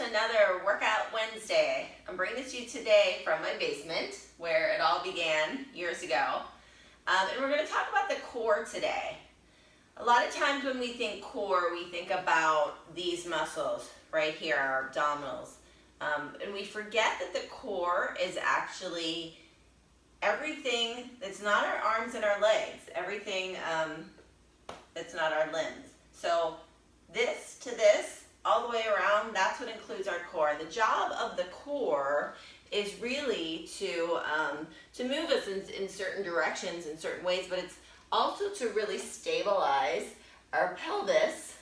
another Workout Wednesday. I'm bringing this to you today from my basement where it all began years ago. And we're going to talk about the core today. A lot of times when we think core, we think about these muscles right here, our abdominals. And we forget that the core is actually everything that's not our arms and our legs, everything that's not our limbs. So this to this, all the way around, that's what includes our core. The job of the core is really to move us in certain directions, in certain ways, but it's also to really stabilize our pelvis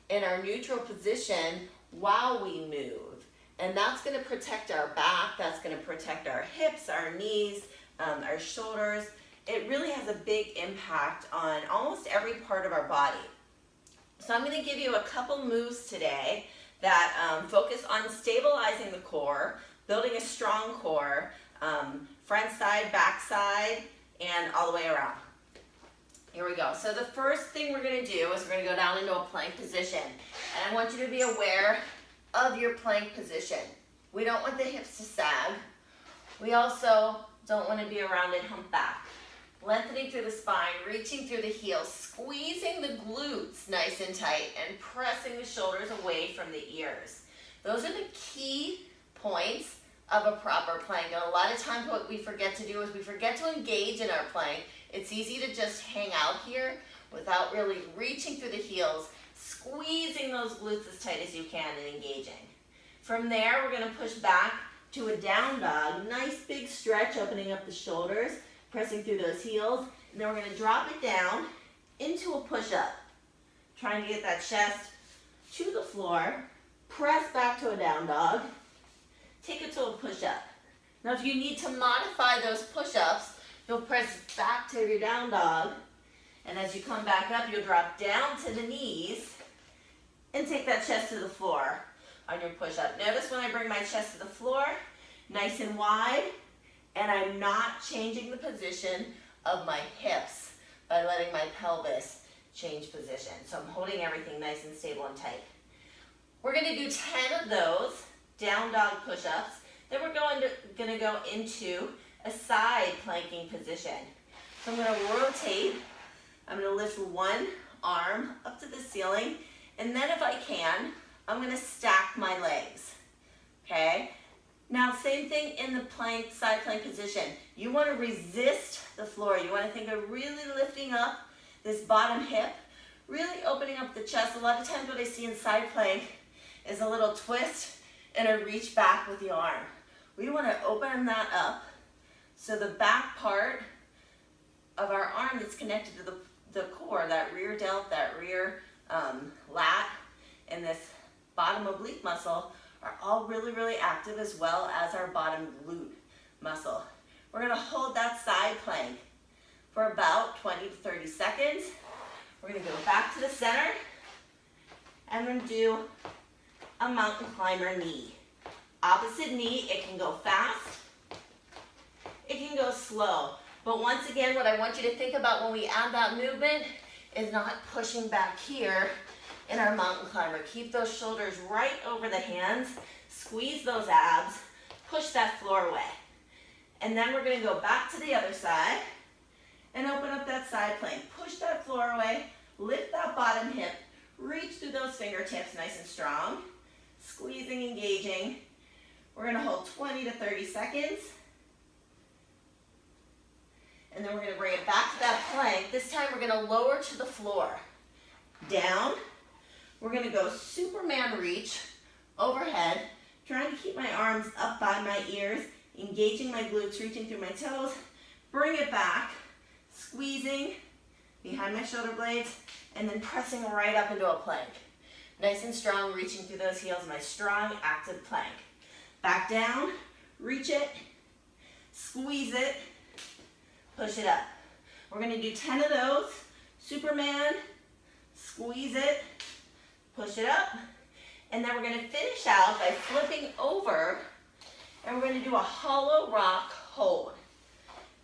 in our neutral position while we move. And that's going to protect our back, that's going to protect our hips, our knees, our shoulders. It really has a big impact on almost every part of our body. So I'm going to give you a couple moves today that focus on stabilizing the core, building a strong core, front side, back side, and all the way around. Here we go. So the first thing we're going to do is we're going to go down into a plank position. And I want you to be aware of your plank position. We don't want the hips to sag. We also don't want to be around and hump back. Lengthening through the spine, reaching through the heels, squeezing the glutes nice and tight, and pressing the shoulders away from the ears. Those are the key points of a proper plank. And a lot of times what we forget to do is we forget to engage in our plank. It's easy to just hang out here without really reaching through the heels, squeezing those glutes as tight as you can and engaging. From there, we're going to push back to a down dog. Nice big stretch, opening up the shoulders, pressing through those heels, and then we're going to drop it down into a push-up. Trying to get that chest to the floor, press back to a down dog, take it to a push-up. Now if you need to modify those push-ups, you'll press back to your down dog, and as you come back up, you'll drop down to the knees and take that chest to the floor on your push-up. Notice when I bring my chest to the floor, nice and wide, and I'm not changing the position of my hips by letting my pelvis change position. So I'm holding everything nice and stable and tight. We're going to do 10 of those down dog push-ups. Then we're going to go into a side planking position. So I'm going to rotate. I'm going to lift one arm up to the ceiling, and then if I can, I'm going to stack my legs. Okay? Now, same thing in the plank, side plank position. You want to resist the floor. You want to think of really lifting up this bottom hip, really opening up the chest. A lot of times what I see in side plank is a little twist and a reach back with the arm. We want to open that up so the back part of our arm that's connected to the core, that rear delt, that rear lat, and this bottom oblique muscle are all really, really active, as well as our bottom glute muscle. We're going to hold that side plank for about 20 to 30 seconds. We're going to go back to the center and then do a mountain climber knee. Opposite knee, it can go fast, it can go slow. But once again, what I want you to think about when we add that movement is not pushing back here in our mountain climber. Keep those shoulders right over the hands, squeeze those abs, push that floor away. And then we're going to go back to the other side and open up that side plank. Push that floor away, lift that bottom hip, reach through those fingertips nice and strong, squeezing, engaging. We're going to hold 20 to 30 seconds. And then we're going to bring it back to that plank. This time we're going to lower to the floor. Down. We're going to go Superman reach overhead, trying to keep my arms up by my ears, engaging my glutes, reaching through my toes. Bring it back, squeezing behind my shoulder blades, and then pressing right up into a plank. Nice and strong, reaching through those heels, my strong, active plank. Back down, reach it, squeeze it, push it up. We're going to do 10 of those. Superman, squeeze it, push it up, and then we're going to finish out by flipping over, and we're going to do a hollow rock hold.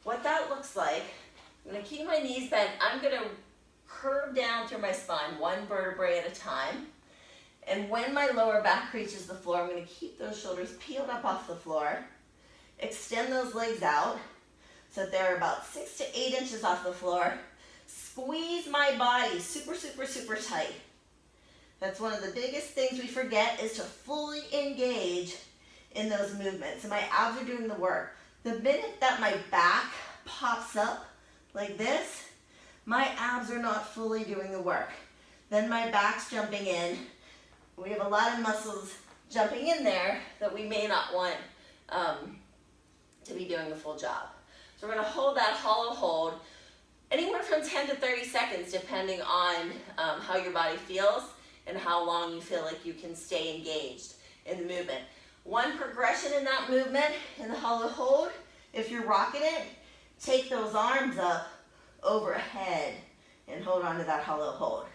What that looks like, I'm going to keep my knees bent. I'm going to curve down through my spine, one vertebrae at a time, And when my lower back reaches the floor, I'm going to keep those shoulders peeled up off the floor. Extend those legs out so that they're about 6 to 8 inches off the floor. Squeeze my body super, super, super tight. That's one of the biggest things we forget, is to fully engage in those movements. And my abs are doing the work. The minute that my back pops up like this, my abs are not fully doing the work. Then my back's jumping in. We have a lot of muscles jumping in there that we may not want to be doing the full job. So we're going to hold that hollow hold anywhere from 10 to 30 seconds, depending on how your body feels and how long you feel like you can stay engaged in the movement. One progression in that movement, in the hollow hold, if you're rocking it, take those arms up overhead and hold on to that hollow hold.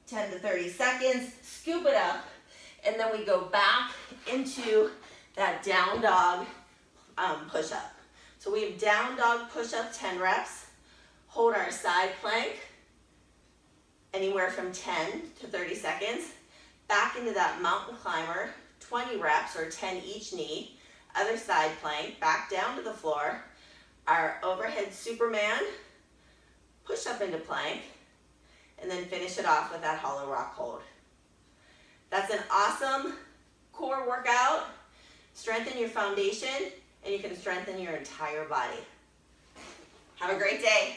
10 to 30 seconds, scoop it up, and then we go back into that down dog push-up. So we have down dog push-up 10 reps, hold our side plank, anywhere from 10 to 30 seconds, back into that mountain climber, 20 reps or 10 each knee, other side plank, back down to the floor, our overhead Superman, push up into plank, and then finish it off with that hollow rock hold. That's an awesome core workout. Strengthen your foundation, and you can strengthen your entire body. Have a great day.